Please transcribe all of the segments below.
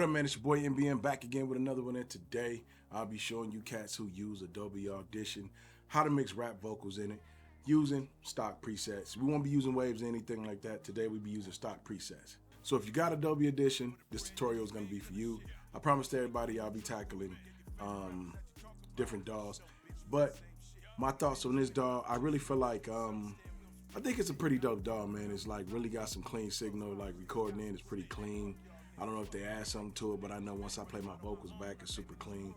What up, man? It's your boy NBN back again with another one, and today I'll be showing you cats who use Adobe Audition how to mix rap vocals in it using stock presets. We won't be using waves or anything like that. Today we'll be using stock presets. So if you got Adobe Audition, this tutorial is going to be for you. I promised everybody I'll be tackling different DAWs, but my thoughts on this DAW, I really feel like I think it's a pretty dope DAW, man. It's like really got some clean signal, like recording in is pretty clean. I don't know if they add something to it, but I know once I play my vocals back, it's super clean.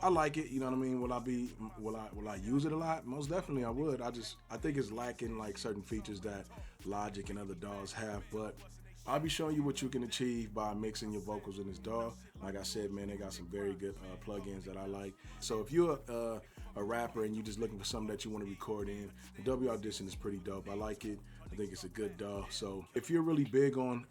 I like it, you know what I mean? Will I use it a lot? Most definitely I would. I think it's lacking like certain features that Logic and other DAWs have, but I'll be showing you what you can achieve by mixing your vocals in this DAW. Like I said, man, they got some very good plugins that I like. So if you're a rapper and you're just looking for something that you want to record in, Adobe Audition is pretty dope. I like it. I think it's a good DAW. So if you're really big on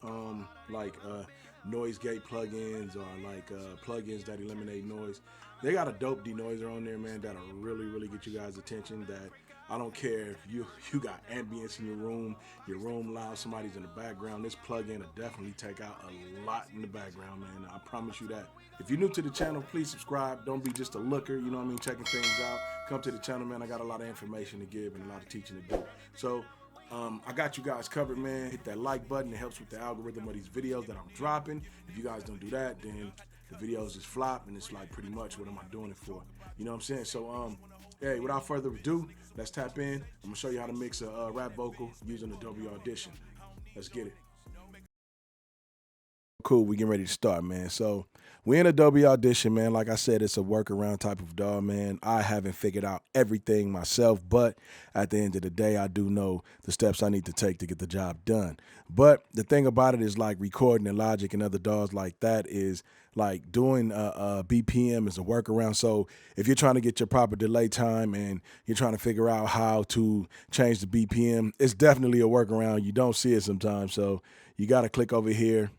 noise gate plugins or like plugins that eliminate noise, they got a dope denoiser on there, man, that'll really get you guys' attention. That I don't care if you got ambience in your room loud, somebody's in the background, this plugin will definitely take out a lot in the background, man. I promise you that. If you're new to the channel, please subscribe. Don't be just a looker, you know what I mean, checking things out. Come to the channel, man. I got a lot of information to give and a lot of teaching to do. So I got you guys covered, man. Hit that like button. It helps with the algorithm of these videos that I'm dropping. If you guys don't do that, then the videos just flop, and it's like pretty much what am I doing it for? You know what I'm saying? So hey, without further ado, let's tap in. I'm gonna show you how to mix a rap vocal using Adobe Audition. Let's get it. Cool, we getting ready to start, man. So we're in Adobe Audition, man. Like I said, it's a workaround type of DAW, man. I haven't figured out everything myself, but at the end of the day, I do know the steps I need to take to get the job done. But the thing about it is, like, recording in Logic and other DAWs like that is like doing BPM is a workaround. So if you're trying to get your proper delay time and you're trying to figure out how to change the BPM, it's definitely a workaround. You don't see it sometimes. So you got to click over here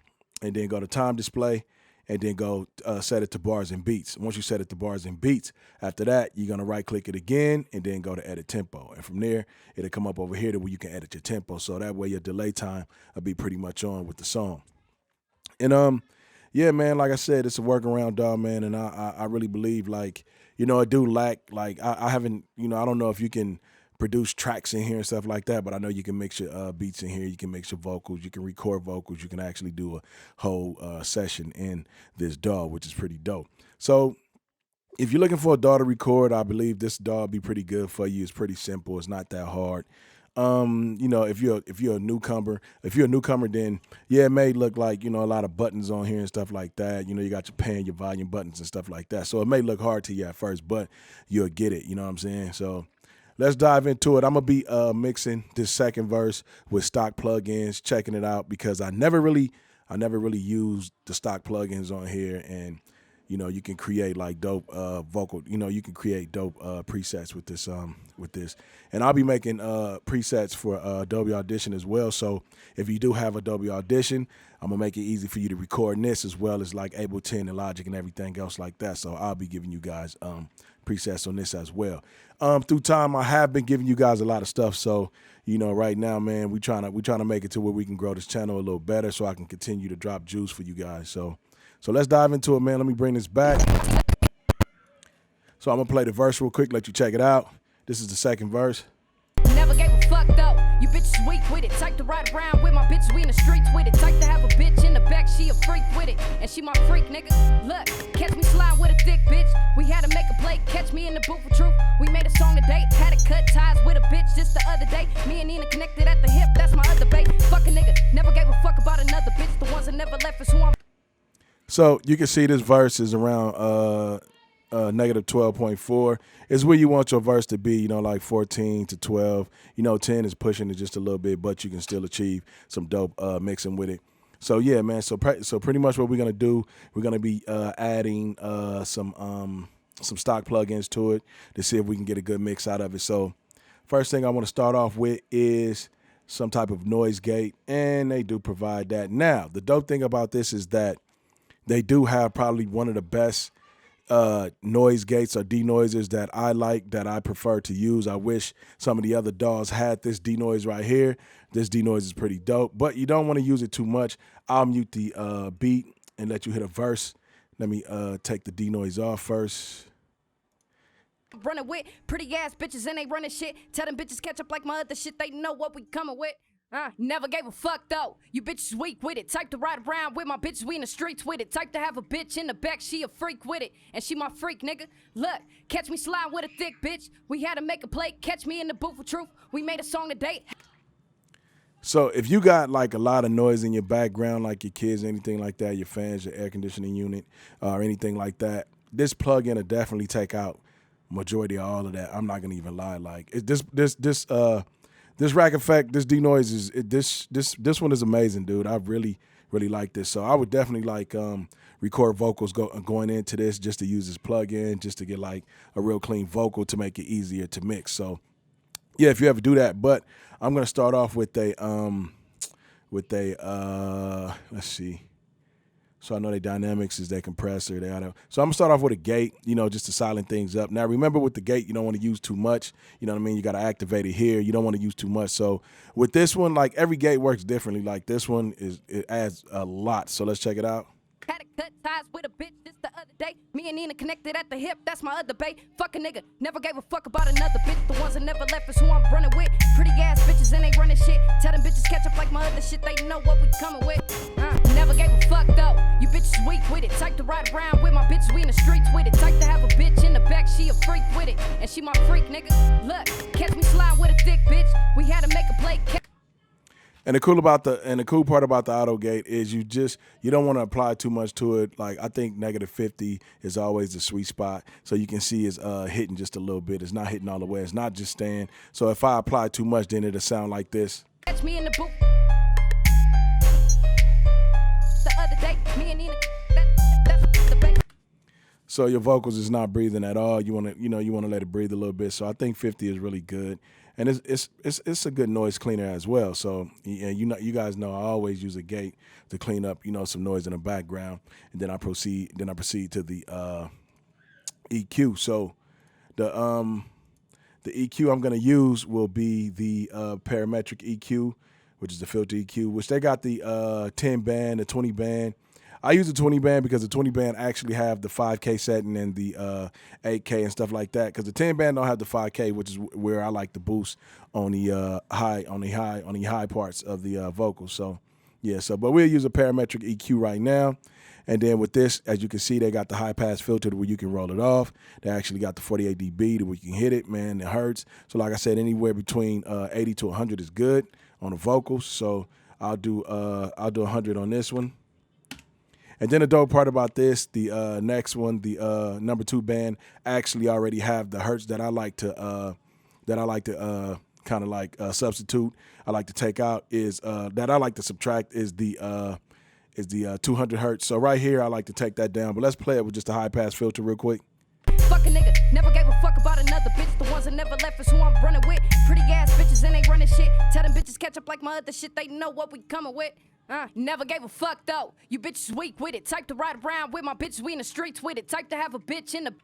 and then go to time display, and then go set it to bars and beats. Once you set it to bars and beats, after that, you're gonna right click it again and then go to edit tempo. And from there, it'll come up over here to where you can edit your tempo. So that way your delay time will be pretty much on with the song. And yeah, man, like I said, it's a workaround DAW, man. And I really believe, like, you know, it do lack, like, I haven't, you know, I don't know if you can produce tracks in here and stuff like that, but I know you can mix your beats in here, you can mix your vocals, you can record vocals, you can actually do a whole session in this DAW, which is pretty dope. So if you're looking for a DAW to record, I believe this DAW will be pretty good for you. It's pretty simple, it's not that hard. You know, if you're a newcomer, then yeah, it may look like, you know, a lot of buttons on here and stuff like that. You know, you got your pan, your volume buttons and stuff like that. So it may look hard to you at first, but you'll get it, you know what I'm saying? So let's dive into it. I'm going to be mixing this second verse with stock plugins, checking it out, because I never really used the stock plugins on here. And, you know, you can create like dope vocal, you know, you can create dope presets with this. And I'll be making presets for Adobe Audition as well. So if you do have Adobe Audition, I'm going to make it easy for you to record in this, as well as like Ableton and Logic and everything else like that. So I'll be giving you guys presets on this as well. Through time, I have been giving you guys a lot of stuff. So, you know, right now, man, we trying to make it to where we can grow this channel a little better, so I can continue to drop juice for you guys. So let's dive into it, man. Let me bring this back. So I'm gonna play the verse real quick, let you check it out. This is the second verse. Never gave a fuck though. You bitches weak with it. Type to ride around with my bitch, we in the streets with it. Type to have a bitch in the back, she a freak with it. And she my freak, nigga. Look, catch me slide with a thick bitch. We had to make a play, catch me in the booth for truth. We made a song today, had to cut ties with a bitch just the other day. Me and Nina connected at the hip, that's my other babe. Fuck a nigga, never gave a fuck about another bitch. The ones that never left is who I'm. So you can see this verse is around negative 12.4 is where you want your verse to be, you know, like 14 to 12. You know, 10 is pushing it just a little bit, but you can still achieve some dope mixing with it. So yeah, man. So pretty much what we're gonna do, we're gonna be adding some stock plugins to it to see if we can get a good mix out of it. So first thing I want to start off with is some type of noise gate, and they do provide that. Now, the dope thing about this is that they do have probably one of the best noise gates or denoisers that I like, that I prefer to use. I wish some of the other DAWs had this denoise right here. This denoise is pretty dope, but you don't want to use it too much. I'll mute the beat and let you hit a verse. Let me take the D noise off first. Running with pretty ass bitches and they running shit. Tell them bitches catch up like my other shit. They know what we coming with. Never gave a fuck though. You bitches weak with it. Type to ride around with my bitches. We in the streets with it. Type to have a bitch in the back. She a freak with it. And she my freak, nigga. Look, catch me sliding with a thick bitch. We had to make a play. Catch me in the booth for truth. We made a song today. So if you got like a lot of noise in your background, like your kids, anything like that, your fans, your air conditioning unit, or anything like that, this plugin will definitely take out majority of all of that. I'm not gonna even lie. Like this rack effect, this denoise is this one is amazing, dude. I really like this. So I would definitely like record vocals going into this just to use this plugin, just to get like a real clean vocal to make it easier to mix. So yeah, if you ever do that, but I'm gonna start off with a let's see. So I know their dynamics is their compressor. So I'm gonna start off with a gate, just to silent things up. Now remember, with the gate, you don't want to use too much. You know what I mean? You got to activate it here. You don't want to use too much. So with this one, like every gate works differently. Like this one it adds a lot. So let's check it out. Had to cut ties with a bitch just the other day. Me and Nina connected at the hip, that's my other bae. Fuck a nigga, never gave a fuck about another bitch. The ones that never left is who I'm running with. Pretty ass bitches and they running shit. Tell them bitches catch up like my other shit, they know what we coming with. Never gave a fuck though. You bitches weak with it. Type to ride around with my bitches, we in the streets with it. Type to have a bitch in the back, she a freak with it. And she my freak, nigga. Look, catch me sliding with a thick bitch. We had to make a play. And the cool part about the auto gate is you don't want to apply too much to it. Like I think -50 is always the sweet spot. So you can see it's hitting just a little bit. It's not hitting all the way. It's not just staying. So if I apply too much, then it'll sound like this. Catch me in the booth. The other day, me and Nina, that's the baby. So your vocals is not breathing at all. You want to let it breathe a little bit. So I think 50 is really good. And it's a good noise cleaner as well. So you guys know I always use a gate to clean up some noise in the background, and then I proceed to the EQ. So the EQ I'm gonna use will be the parametric EQ, which is the filter EQ, which they got the 10 band, the 20 band. I use the 20 band because the 20 band actually have the 5K setting and the 8K and stuff like that. Because the 10 band don't have the 5K, which is where I like the boost on the high parts of the vocals. So yeah, but we'll use a parametric EQ right now. And then with this, as you can see, they got the high pass filter where you can roll it off. They actually got the 48 dB to where you can hit it, man. It hurts. So like I said, anywhere between 80 to 100 is good on the vocals. So I'll do 100 on this one. And then the dope part about this, the next one, the number 2 band, actually already have the hertz that I like to kind of like substitute. I like to take out that I like to subtract is the 200 hertz. So right here, I like to take that down. But let's play it with just a high pass filter real quick. Fuck a nigga, never gave a fuck about another bitch. The ones that never left is who I'm running with. Pretty ass bitches and they running shit. Tell them bitches catch up like my other shit, they know what we coming with. Never gave a fuck though. You bitches weak with it. Type to ride around with my bitches, we in the streets with it. Type to have a bitch in the.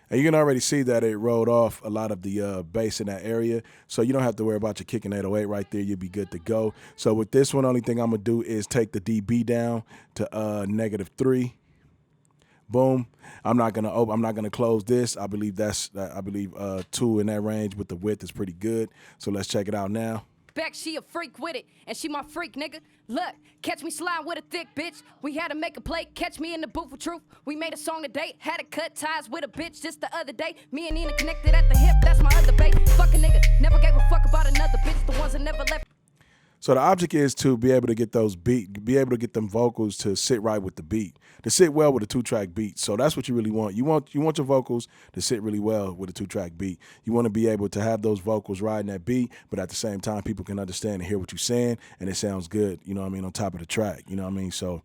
And you can already see that it rolled off a lot of the bass in that area. So you don't have to worry about your kicking 808 right there. You'll be good to go. So with this one, only thing I'm going to do is take the dB down to -3. Boom. I'm not gonna close this. I believe 2 in that range with the width is pretty good. So let's check it out now. Back, she a freak with it, and she my freak, nigga. Look, catch me sliding with a thick bitch. We had to make a play, catch me in the booth for truth. We made a song today, had to cut ties with a bitch just the other day. Me and Nina connected at the hip, that's my other bae. Fuck a nigga, never gave a fuck about another bitch. The ones that never left. So the object is to be able to get be able to get them vocals to sit right with the beat, to sit well with a 2-track beat. So that's what you really want. You want your vocals to sit really well with a 2-track beat. You want to be able to have those vocals riding that beat, but at the same time, people can understand and hear what you're saying, and it sounds good. You know what I mean, on top of the track. You know what I mean. So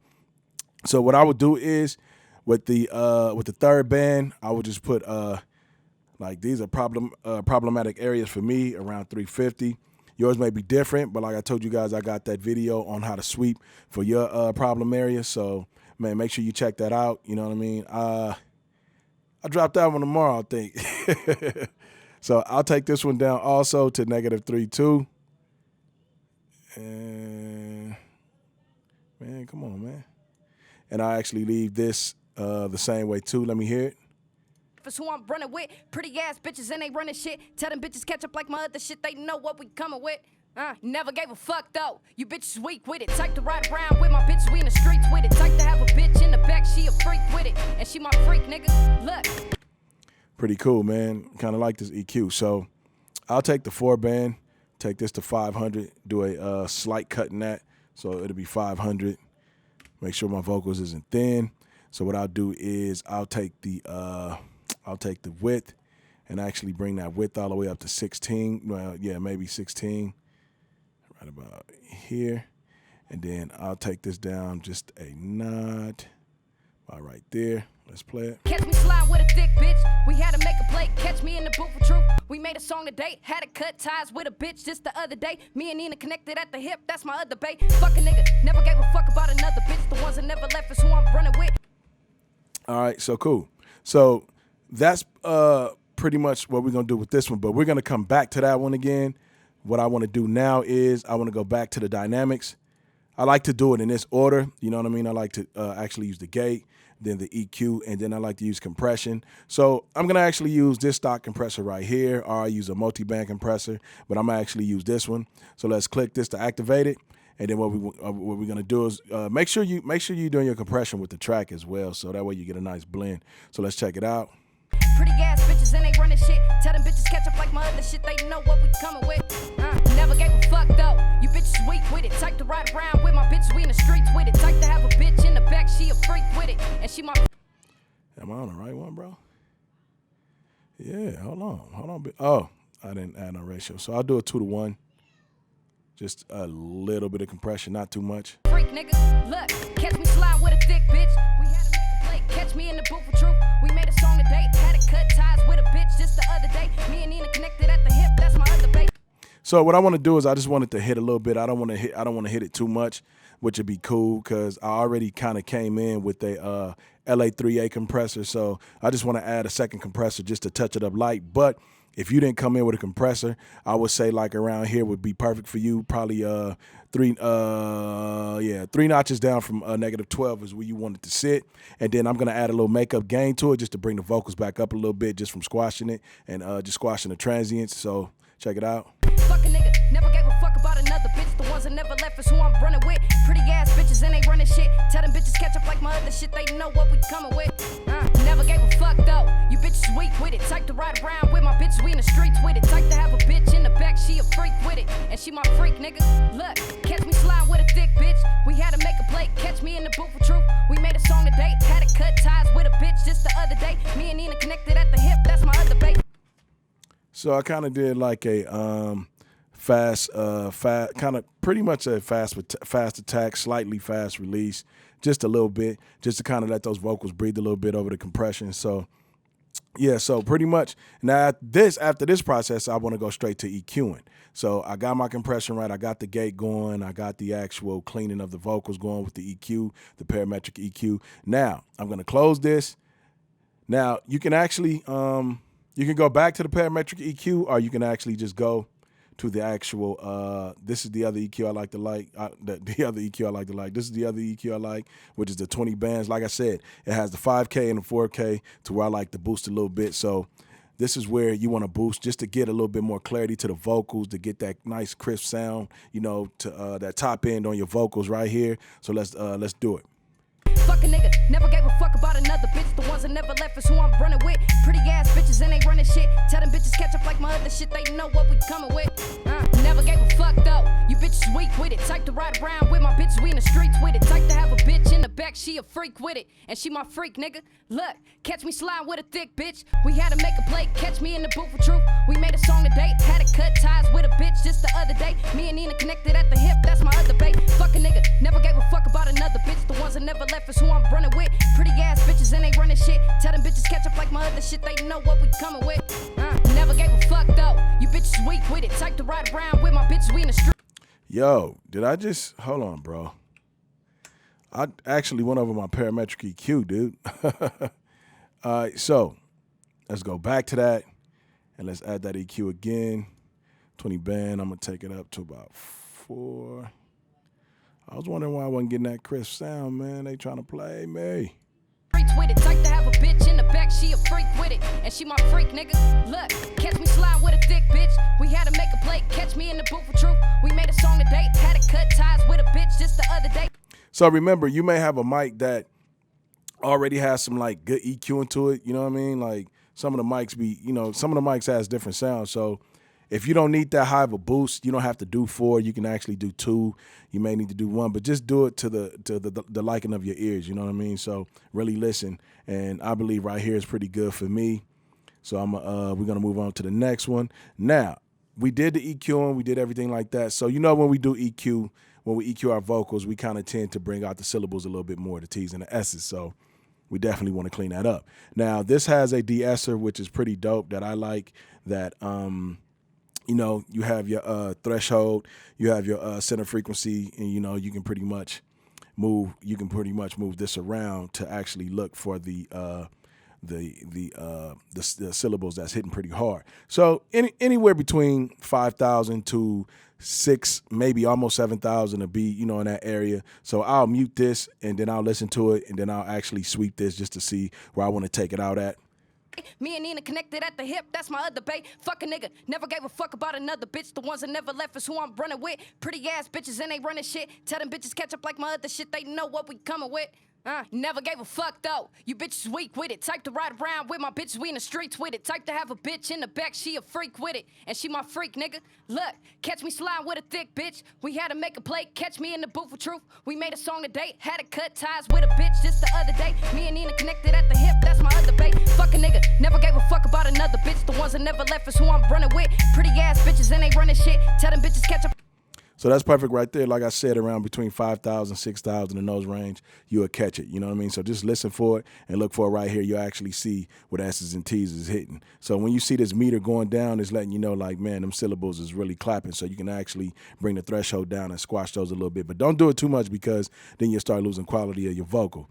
what I would do is with the 3rd band, I would just put like these are problematic areas for me around 350. Yours may be different, but like I told you guys, I got that video on how to sweep for your problem area. So, man, make sure you check that out. You know what I mean? I dropped that one tomorrow, I think. So I'll take this one down also to -3 too. And, man, come on, man. and I actually leave this the same way too. Let me hear it. That's who I'm running with. Pretty ass bitches and they running shit. Tell them bitches catch up like my other shit. They know what we coming with. Never gave a fuck though. You bitches weak with it. Type to ride around with my bitch. We in the streets with it. Type to have a bitch in the back. She a freak with it, and she my freak, nigga. Look. Pretty cool, man. Kind of like this EQ. So I'll take the 4-band, take this to 500, do a slight cut in that, so it'll be 500. Make sure my vocals isn't thin. So what I'll do is I'll take the width and actually bring that width all the way up to 16. Well, yeah, maybe 16, right about here. And then I'll take this down just a notch, about right there. Let's play it. Catch me slide with a thick bitch. We had to make a play. Catch me in the booth for truth. We made a song today. Had to cut ties with a bitch just the other day. Me and Nina connected at the hip. That's my other bae. Fuck a nigga. Never gave a fuck about another bitch. The ones that never left is who I'm running with. All right, so cool. So that's pretty much what we're going to do with this one, but we're going to come back to that one again. What I want to do now is I want to go back to the dynamics. I like to do it in this order. You know what I mean? I like to actually use the gate, then the EQ, and then I like to use compression. So I'm going to actually use this stock compressor right here, or I use a multi-band compressor, but I'm going to actually use this one. So let's click this to activate it. And then what we're gonna do is make sure you're doing your compression with the track as well, so that way you get a nice blend. So let's check it out. Pretty ass bitches and they running shit. Tell them bitches catch up like my other shit. They know what we coming with. Never gave a fuck though. You bitches weak with it. Type to ride around with my bitch. We in the streets with it. Type to have a bitch in the back. She a freak with it, and she my. Am I on the right one, bro? Yeah. Hold on. Oh, I didn't add no ratio, so I'll do a 2-to-1. Just a little bit of compression, not too much. Freak nigga, look, catch me slide with a thick bitch. We had to make a play, catch me in the booth for truth. We made a song today, had to cut ties with a bitch just the other day. Me and Nina connected at the hip, that's my other bae. So what I want to do is I just want it to hit a little bit. I don't want to hit it too much, which would be cool because I already kind of came in with a LA3A compressor. So I just want to add a second compressor just to touch it up light. But if you didn't come in with a compressor, I would say like around here would be perfect for you. Probably 3 notches down from -12 is where you want it to sit. And then I'm gonna add a little makeup gain to it just to bring the vocals back up a little bit, just from squashing it and just squashing the transients. So check it out. Fuck a nigga, never gave a fuck about another bitch. The ones that never left is who I'm running with. Pretty ass bitches and they running shit. Tell them bitches catch up like my other shit. They know what we coming with. Never gave a fuck though. You bitches weak with it. Type to ride around with my bitch. We in the streets with it. Type to have a bitch in the back. She a freak with it, and she my freak, nigga. Look, catch me slide with a thick bitch. We had to make a play. Catch me in the booth for truth. We made a song today. Had to cut ties with a bitch just the other day. Me and Nina connected at the hip. That's my other bae. So I kind of did like a kind of pretty much a fast attack, slightly fast release, just a little bit, just to kind of let those vocals breathe a little bit over the compression. So yeah, so pretty much now after this process, I want to go straight to EQing. So I got my compression right, I got the gate going, I got the actual cleaning of the vocals going with the EQ, the parametric EQ. Now I'm gonna close this. Now you can actually you can go back to the parametric EQ, or you can actually just go to the actual, this is the other EQ I like to like, the other EQ I like to like. This is the other EQ I like, which is the 20 bands. Like I said, it has the 5K and the 4K to where I like to boost a little bit. So this is where you want to boost just to get a little bit more clarity to the vocals, to get that nice crisp sound, you know, to that top end on your vocals right here. So let's do it. Fuck a nigga, never gave a fuck about another bitch. The ones that never left is who I'm running with. Pretty ass bitches and they running shit. Tell them bitches catch up like my other shit. They know what we coming with. Never gave a fuck though. You bitches weak with it. Type to ride around with my bitch. We in the streets with it. Type to have a bitch in the back. She a freak with it, and she my freak, nigga. Look, catch me slide with a thick bitch. We had to make a play. Catch me in the booth for truth. We made a song today. Had to cut ties with a bitch just the other day. Me and Nina connected at the hip. That's my other bae. Fuck a nigga, never gave a fuck about another bitch. The ones that never left is who I'm running with. Pretty ass bitches and they running shit. Tell them bitches catch up like my other shit. They know what we coming with. Never gave a fuck though. You bitches weak with it. Type to ride around with my bitch. We in the street. Yo, did I just hold on, bro? I actually went over my parametric EQ, dude. All right, so let's go back to that and let's add that EQ again. 20 band. I'm gonna take it up to about 4. I was wondering why I wasn't getting that crisp sound, man. They trying to play me. With it, type to have a bitch in the back, she a freak with it, and she my freak, nigga. Look, catch me sliding with a thick bitch. We had to make a play, catch me in the booth for truth. We made a song today, had to cut ties with a bitch just the other day. So remember, you may have a mic that already has some like good EQ into it. You know what I mean? Like some of the mics some of the mics has different sounds. So if you don't need that high of a boost, you don't have to do 4. You can actually do 2. You may need to do 1, but just do it to the liking of your ears. You know what I mean? So really listen. And I believe right here is pretty good for me. So we're gonna move on to the next one. Now we did the EQing, we did everything like that. So when we do EQ, when we EQ our vocals, we kind of tend to bring out the syllables a little bit more, the T's and the S's. So we definitely want to clean that up. Now this has a de-esser, which is pretty dope that I like. That you have your threshold, you have your center frequency, and you can pretty much move this around to actually look for the syllables that's hitting pretty hard. So anywhere between 5,000 to 6, maybe almost 7,000 to be in that area. So I'll mute this and then I'll listen to it and then I'll actually sweep this just to see where I want to take it out at. Me and Nina connected at the hip, that's my other bae. Fuck a nigga, never gave a fuck about another bitch. The ones that never left is who I'm running with. Pretty ass bitches and they running shit. Tell them bitches catch up like my other shit, they know what we coming with. Never gave a fuck though. You bitches weak with it. Type to ride around with my bitches, we in the streets with it. Type to have a bitch in the back, she a freak with it. And she my freak, nigga. Look, catch me sliding with a thick bitch. We had to make a play, catch me in the booth for truth. We made a song today, had to cut ties with a bitch just the other day. Me and Nina connected at the hip, that's my other bae. Fuck a nigga, never gave a fuck about another bitch. The ones that never left is who I'm running with. Pretty ass bitches and they running shit. Tell them bitches catch up. So that's perfect right there. Like I said, around between 5,000, 6,000 in those range, you'll catch it. You know what I mean? So just listen for it and look for it right here. You'll actually see what S's and T's is hitting. So when you see this meter going down, it's letting you know, like, man, them syllables is really clapping. So you can actually bring the threshold down and squash those a little bit. But don't do it too much because then you'll start losing quality of your vocal.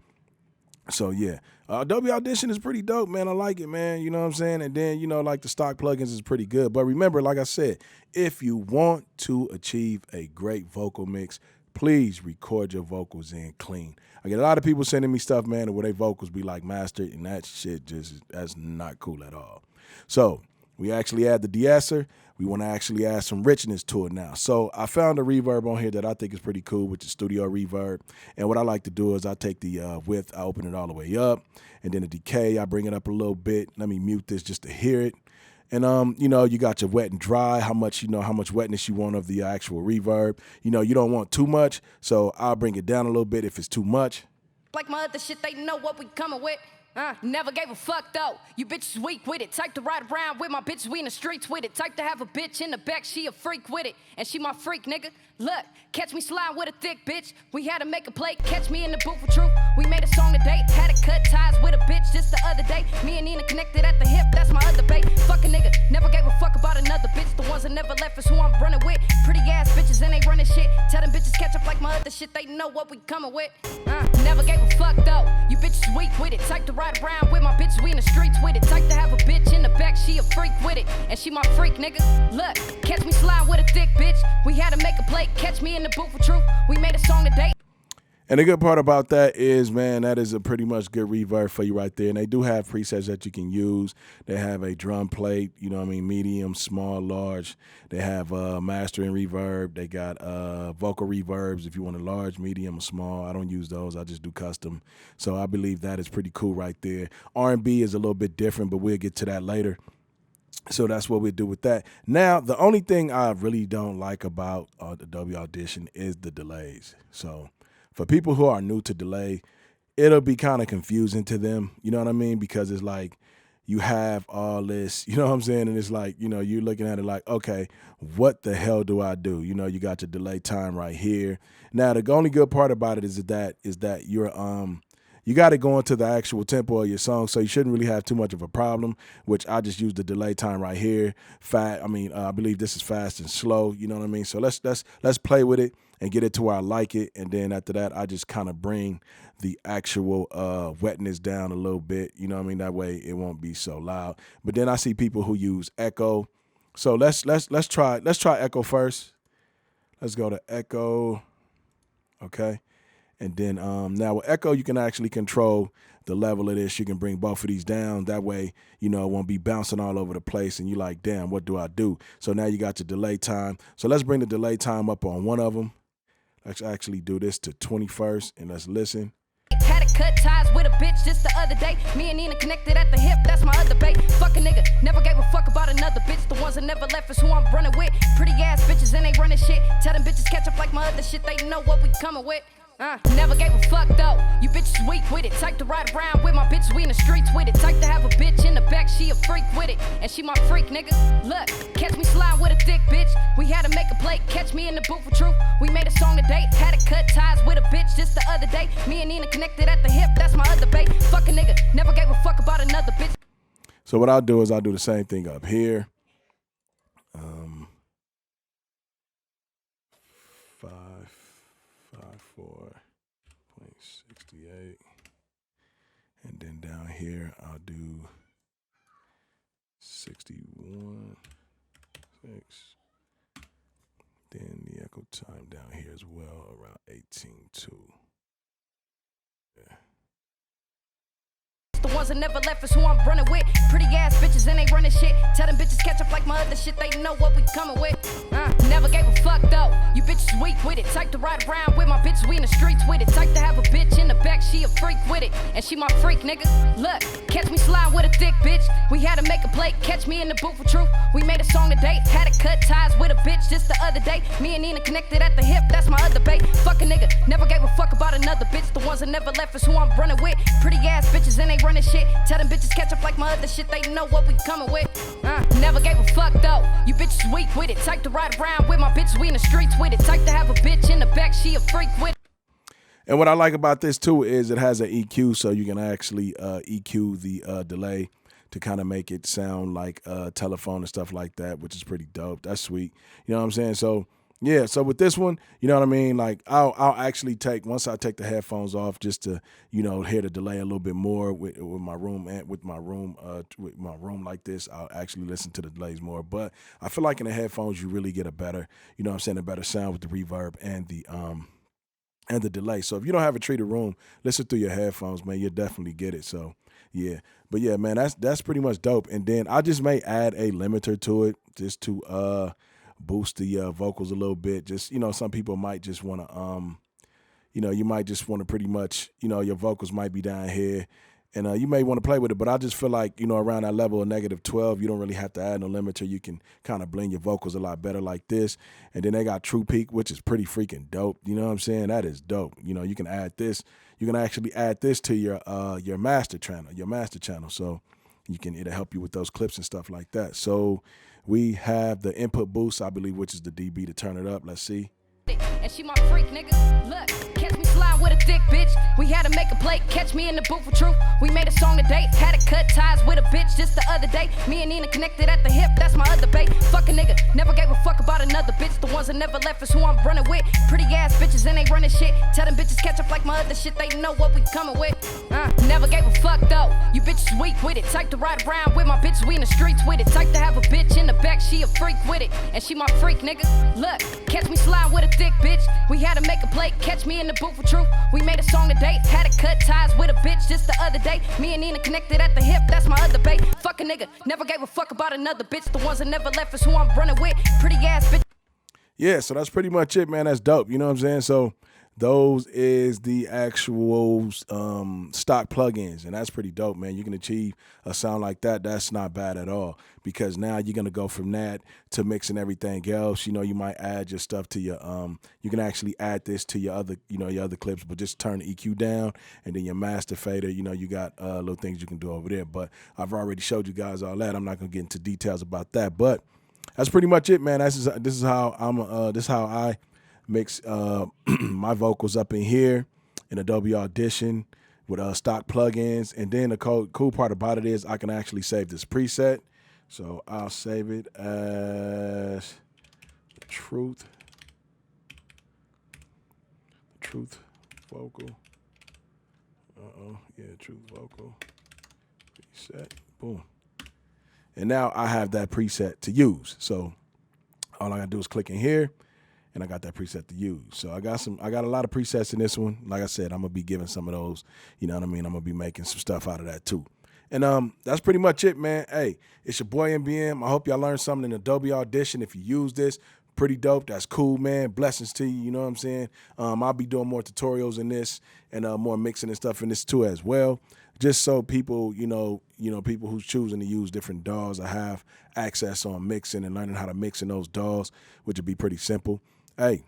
So, yeah, Adobe Audition is pretty dope, man. I like it, man. You know what I'm saying? And then, like the stock plugins is pretty good. But remember, like I said, if you want to achieve a great vocal mix, please record your vocals in clean. I get a lot of people sending me stuff, man, where their vocals be like mastered, and that shit that's not cool at all. So we actually add the de-esser. We want to actually add some richness to it now. So I found a reverb on here that I think is pretty cool, which is Studio Reverb. And what I like to do is I take the width, I open it all the way up, and then the decay, I bring it up a little bit. Let me mute this just to hear it. And you got your wet and dry, how much wetness you want of the actual reverb. You don't want too much, so I'll bring it down a little bit if it's too much. Like my other shit, they know what we coming with. Never gave a fuck though. You bitches weak with it. Type to ride around with my bitches, we in the streets with it. Type to have a bitch in the back, she a freak with it. And she my freak, nigga. Look, catch me sliding with a thick bitch. We had to make a play, catch me in the booth for truth. We made a song today, had to cut ties with a bitch just the other day. Me and Nina connected at the hip, that's my other bae. Fuck a nigga, never gave a fuck about another bitch. The ones that never left is who I'm running with. Pretty ass bitches and they running shit. Tell them bitches catch up like my other shit, they know what we coming with. Never gave a fuck though. You bitches weak with it. Type to ride around with my bitches, we in the streets with it. Type to have a bitch in the back, she a freak with it. And she my freak, nigga. Look, catch me sliding with a thick bitch. We had to make a play, catch me in the booth for truth. We made a song today. And the good part about that is, man, that is a pretty much good reverb for you right there. And they do have presets that you can use. They have a drum plate, medium, small, large. They have mastering reverb. They got vocal reverbs if you want a large, medium, or small. I don't use those. I just do custom. So I believe that is pretty cool right there. R&B is a little bit different, but we'll get to that later. So that's what we do with that. Now, the only thing I really don't like about Adobe Audition is the delays. So for people who are new to delay, it'll be kind of confusing to them, you know what I mean? Because it's like you have all this, you know what I'm saying? And it's like, you're looking at it like, okay, what the hell do I do? You got your delay time right here. Now, the only good part about it is that you're you got to go into the actual tempo of your song, so you shouldn't really have too much of a problem, which I just use the delay time right here. I believe this is fast and slow, you know what I mean? So let's play with it and get it to where I like it, and then after that, I just kind of bring the actual wetness down a little bit, you know what I mean? That way it won't be so loud. But then I see people who use echo. So let's try echo first. Let's go to echo. okay? And then now with echo, you can actually control the level of this. You can bring both of these down. That way, you know, it won't be bouncing all over the place and you're like, damn, what do I do? So now you got your delay time. So let's bring the delay time up on one of them. Let's actually do this to 21st and let's listen. Had to cut ties with a bitch just the other day. Me and Nina connected at the hip, that's my other babe. Fuck a nigga, never gave a fuck about another bitch. The ones that never left is who I'm running with. Pretty ass bitches and they running shit. Tell them bitches catch up like my other shit, they know what we coming with. Never gave a fuck though. You bitches weak with it. Type to ride around with my bitches, we in the streets with it. Type to have a bitch in the back, she a freak with it. And she my freak, nigga. Look, catch me sliding with a thick bitch. We had to make a play, catch me in the booth for truth. We made a song today, had to cut ties with a bitch just the other day. Me and Nina connected at the hip, that's my other babe. Fuck a nigga, never gave a fuck about another bitch. So what I'll do is I'll do the same thing up here. 554.68, and then down here I'll do 61.6. Then the echo time down here as well, around 18.2. Yeah. The ones that never left is who I'm running with. Pretty ass bitches and they running shit. Tell them bitches catch up like my other shit, they know what we coming with. Never gave a fuck though. You bitches weak with it. Type to ride around with my bitches, we in the streets with it. Type to have a bitch in the back, she a freak with it. And she my freak, nigga. Look, catch me sliding with a thick bitch. We had to make a play, catch me in the booth for truth. We made a song today, had to cut ties with a bitch just the other day. Me and Nina connected at the hip, that's my other babe. Fuck a nigga, never gave a fuck about another bitch. The ones that never left is who I'm running with. Pretty ass bitches and they running shit. Tell them bitches catch up like my other shit, they know what we coming with. Never gave a fuck though. You bitches weak with it. Type to ride around with my bitches, we in the streets with it. Type to have a bitch in the back, she a freak with it. And what I like about this too is it has an EQ, so you can actually EQ the delay to kind of make it sound like telephone and stuff like that, which is pretty dope. That's sweet. You know what I'm saying? So yeah, so with this one, you know what I mean? Like I'll actually take, once I take the headphones off, just to, you know, hear the delay a little bit more with my room and with my room like this, I'll actually listen to the delays more. But I feel like in the headphones you really get a better, you know what I'm saying, a better sound with the reverb and the delay. So if you don't have a treated room, listen through your headphones, man, you'll definitely get it. So yeah. But yeah, man, that's pretty much dope. And then I just may add a limiter to it just to boost the vocals a little bit. Just, you know, some people might just want to, you know, you might just want to pretty much, you know, your vocals might be down here and you may want to play with it, but I just feel like, you know, around that level of -12, you don't really have to add no limiter. You can kind of blend your vocals a lot better like this. And then they got True Peak, which is pretty freaking dope. You know what I'm saying? That is dope. You know, you can add this. You can actually add this to your master channel. So it'll help you with those clips and stuff like that. So we have the input boost, I believe, which is the dB to turn it up. Let's see. And she my freak, nigga. Look, catch me sliding with a thick bitch. We had to make a play, catch me in the booth for truth. We made a song today, had to cut ties with a bitch just the other day. Me and Nina connected at the hip, that's my other babe. Fuck a nigga, never gave a fuck about another bitch. The ones that never left is who I'm running with. Pretty ass bitches and they running shit. Tell them bitches catch up like my other shit, they know what we coming with. Never gave a fuck though. You bitches weak with it. Type to ride around with my bitches, we in the streets with it. Type to have a bitch in the back, she a freak with it. And she my freak, nigga. Look, catch me sliding with a thick bitch. We had to make a play, catch me in the booth for truth. We made a song today, had to cut ties with a bitch just the other day. Me and Nina connected at the hip, that's my other babe. Fuck a nigga, never gave a fuck about another bitch. The ones that never left is who I'm running with. Pretty ass bitch. Yeah, so that's pretty much it, man. That's dope. You know what I'm saying? So those is the actual stock plugins, and that's pretty dope, man. You can achieve a sound like that. That's not bad at all, because now you're gonna go from that to mixing everything else. You know, you might add your stuff to your you can actually add this to your other, you know, your other clips, but just turn the EQ down, and then your master fader. You know, you got little things you can do over there. But I've already showed you guys all that. I'm not gonna get into details about that, but that's pretty much it, man. This is how I mix my vocals up in here in Adobe Audition with stock plugins. And then the cool part about it is I can actually save this preset. So I'll save it as truth vocal. Truth vocal preset. Boom. And now I have that preset to use. So all I gotta do is click in here, and I got that preset to use. So I got a lot of presets in this one. Like I said, I'm gonna be giving some of those, you know what I mean? I'm gonna be making some stuff out of that too. And that's pretty much it, man. Hey, it's your boy NBM. I hope y'all learned something in Adobe Audition. If you use this, pretty dope. That's cool, man. Blessings to you, you know what I'm saying? I'll be doing more tutorials in this and more mixing and stuff in this too as well. Just so people, people who's choosing to use different DAWs, I have access on mixing and learning how to mix in those DAWs, which would be pretty simple. Hey,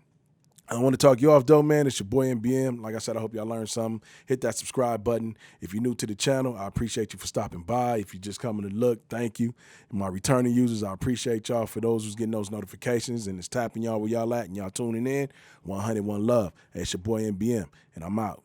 I don't want to talk you off, though, man. It's your boy NBM. Like I said, I hope y'all learned something. Hit that subscribe button. If you're new to the channel, I appreciate you for stopping by. If you're just coming to look, thank you. And my returning users, I appreciate y'all. For those who's getting those notifications and it's tapping y'all where y'all at and y'all tuning in, 101 love. Hey, it's your boy NBM, and I'm out.